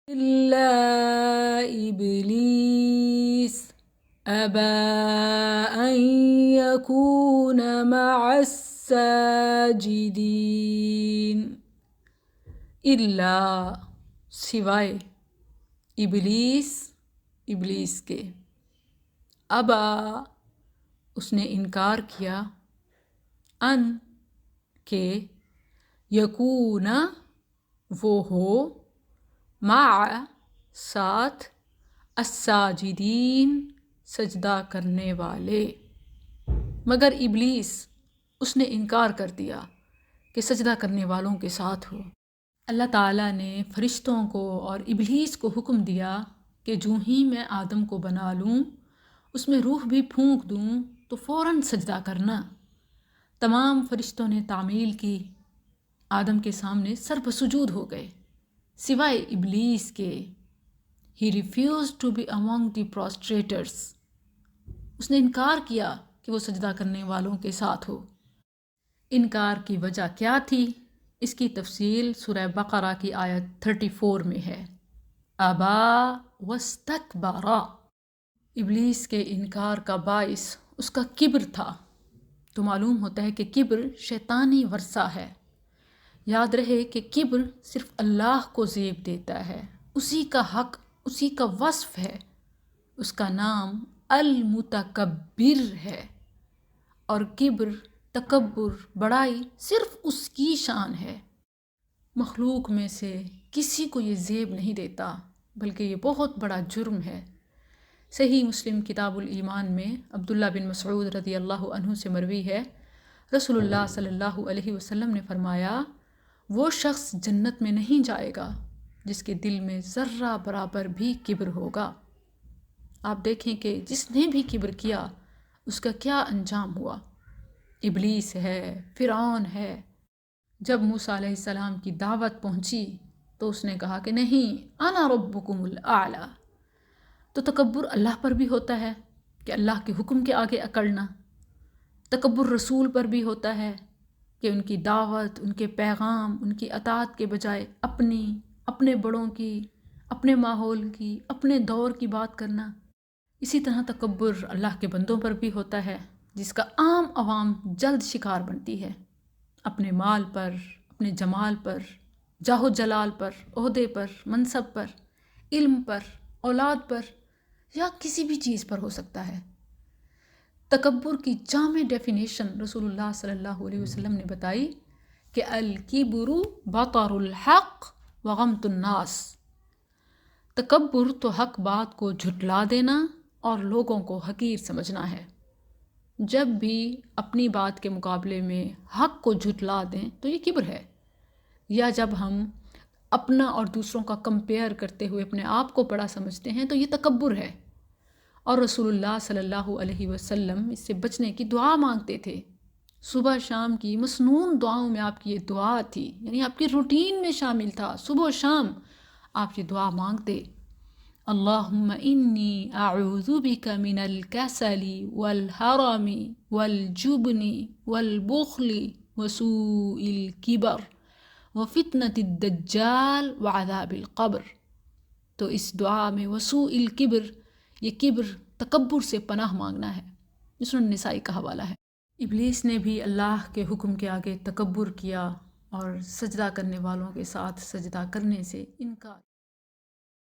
إلا إبليس أبى أن يكون مع الساجدين. إلا سوائے ابلیس کے، ابا اس نے انکار کیا، ان کہ یکون وہ ہو، مع ساتھ، الساجدین سجدہ کرنے والے، مگر ابلیس اس نے انکار کر دیا کہ سجدہ کرنے والوں کے ساتھ ہو۔ اللہ تعالیٰ نے فرشتوں کو اور ابلیس کو حکم دیا کہ جو ہی میں آدم کو بنا لوں، اس میں روح بھی پھونک دوں تو فوراً سجدہ کرنا۔ تمام فرشتوں نے تعمیل کی، آدم کے سامنے سر بسجود ہو گئے، سوائے ابلیس کے۔ He refused to be among the prostrators. اس نے انکار کیا کہ وہ سجدہ کرنے والوں کے ساتھ ہو۔ انکار کی وجہ کیا تھی؟ اس کی تفصیل سورہ بقرہ کی آیت 34 میں ہے۔ ابا واستکبر، ابلیس کے انکار کا باعث اس کا کبر تھا۔ تو معلوم ہوتا ہے کہ کبر شیطانی ورثہ ہے۔ یاد رہے کہ کبر صرف اللہ کو زیب دیتا ہے، اسی کا حق، اسی کا وصف ہے۔ اس کا نام المتکبر ہے، اور کبر، تکبر، بڑائی صرف اس کی شان ہے۔ مخلوق میں سے کسی کو یہ زیب نہیں دیتا، بلکہ یہ بہت بڑا جرم ہے۔ صحیح مسلم کتاب الایمان میں عبداللہ بن مسعود رضی اللہ عنہ سے مروی ہے، رسول اللہ صلی اللہ علیہ وسلم نے فرمایا، وہ شخص جنت میں نہیں جائے گا جس کے دل میں ذرہ برابر بھی کبر ہوگا۔ آپ دیکھیں کہ جس نے بھی کبر کیا اس کا کیا انجام ہوا۔ ابلیس ہے، فرعون ہے۔ جب موسیٰ علیہ السلام کی دعوت پہنچی تو اس نے کہا کہ نہیں، انا ربکم الاعلی۔ تو تکبر اللہ پر بھی ہوتا ہے کہ اللہ کے حکم کے آگے اکڑنا، تکبر رسول پر بھی ہوتا ہے کہ ان کی دعوت، ان کے پیغام، ان کی اطاعت کے بجائے اپنے بڑوں کی، اپنے ماحول کی، اپنے دور کی بات کرنا۔ اسی طرح تکبر اللہ کے بندوں پر بھی ہوتا ہے، جس کا عام عوام جلد شکار بنتی ہے، اپنے مال پر، اپنے جمال پر، جاہ و جلال پر، عہدے پر، منصب پر، علم پر، اولاد پر، یا کسی بھی چیز پر ہو سکتا ہے۔ تکبر کی جامع ڈیفینیشن رسول اللہ صلی اللہ علیہ وسلم نے بتائی کہ الکبر بطر الحق وغمط الناس۔ تکبر تو حق بات کو جھٹلا دینا اور لوگوں کو حقیر سمجھنا ہے۔ جب بھی اپنی بات کے مقابلے میں حق کو جھٹلا دیں تو یہ کبر ہے، یا جب ہم اپنا اور دوسروں کا کمپیئر کرتے ہوئے اپنے آپ کو بڑا سمجھتے ہیں تو یہ تکبر ہے۔ اور رسول اللہ صلی اللہ علیہ وسلم اس سے بچنے کی دعا مانگتے تھے۔ صبح شام کی مسنون دعاؤں میں آپ کی یہ دعا تھی، یعنی آپ کی روٹین میں شامل تھا، صبح و شام آپ یہ دعا مانگتے، اللہم انی اعوذ بک من الکسل والحرم والجبن والبخل وسوء الکبر وفتنة الدجال وعذاب القبر۔ تو اس دعا میں وسوء الکبر، یہ کبر، تکبر سے پناہ مانگنا ہے۔ سنن نسائی کا حوالہ ہے۔ ابلیس نے بھی اللہ کے حکم کے آگے تکبر کیا اور سجدہ کرنے والوں کے ساتھ سجدہ کرنے سے انکار۔